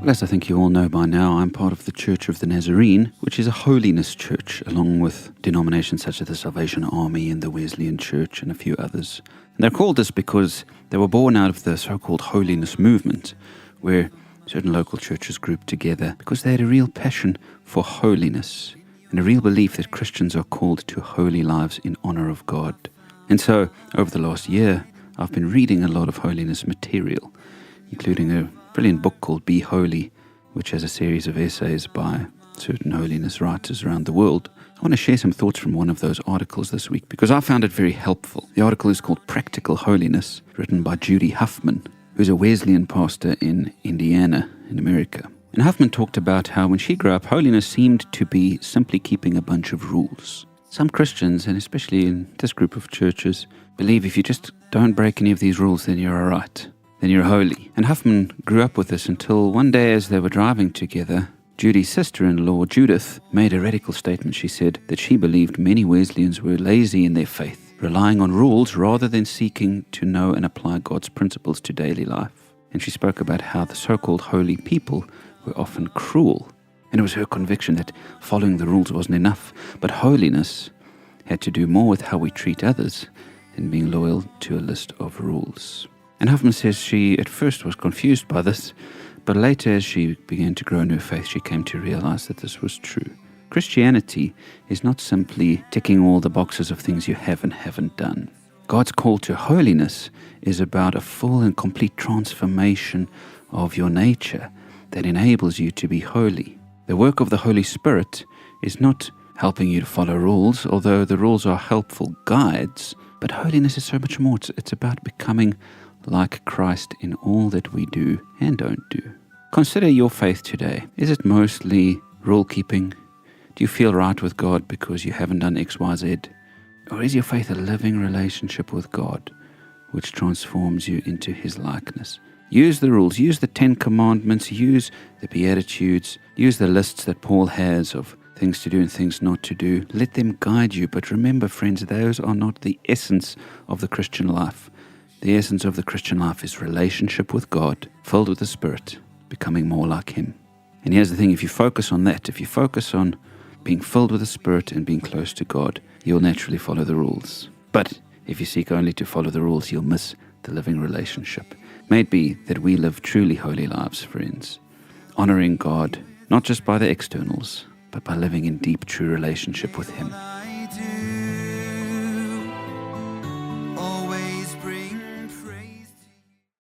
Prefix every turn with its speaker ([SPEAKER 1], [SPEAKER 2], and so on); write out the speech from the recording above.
[SPEAKER 1] Well, as I think you all know by now, I'm part of the Church of the Nazarene, which is a holiness church, along with denominations such as the Salvation Army and the Wesleyan Church and a few others. And they're called this because they were born out of the so-called holiness movement, where certain local churches grouped together because they had a real passion for holiness and a real belief that Christians are called to holy lives in honor of God. And so, over the last year, I've been reading a lot of holiness material, including a brilliant book called Be Holy, which has a series of essays by certain holiness writers around the world. I want to share some thoughts from one of those articles this week because I found it very helpful. The article is called Practical Holiness, written by Judy Huffman, who's a Wesleyan pastor in Indiana in America. And Huffman talked about how when she grew up, holiness seemed to be simply keeping a bunch of rules. Some Christians, and especially in this group of churches, believe if you just don't break any of these rules, then you're all right. Then you're holy. And Huffman grew up with this until one day as they were driving together, Judy's sister-in-law, Judith, made a radical statement. She said that she believed many Wesleyans were lazy in their faith, relying on rules rather than seeking to know and apply God's principles to daily life. And she spoke about how the so-called holy people were often cruel. And it was her conviction that following the rules wasn't enough, but holiness had to do more with how we treat others than being loyal to a list of rules. And Huffman says she at first was confused by this, but later as she began to grow in her faith, she came to realize that this was true. Christianity is not simply ticking all the boxes of things you have and haven't done. God's call to holiness is about a full and complete transformation of your nature that enables you to be holy. The work of the Holy Spirit is not helping you to follow rules, although the rules are helpful guides, but holiness is so much more. It's about becoming like Christ in all that we do and don't do. Consider your faith today. Is it mostly rule-keeping? Do you feel right with God because you haven't done X, Y, Z? Or is your faith a living relationship with God, which transforms you into His likeness? Use the rules, use the 10 Commandments, use the Beatitudes, use the lists that Paul has of things to do and things not to do. Let them guide you. But remember, friends, those are not the essence of the Christian life. The essence of the Christian life is relationship with God, filled with the Spirit, becoming more like Him. And here's the thing, if you focus on that, if you focus on being filled with the Spirit and being close to God, you'll naturally follow the rules. But if you seek only to follow the rules, you'll miss the living relationship. May it be that we live truly holy lives, friends, honoring God, not just by the externals, but by living in deep, true relationship with Him.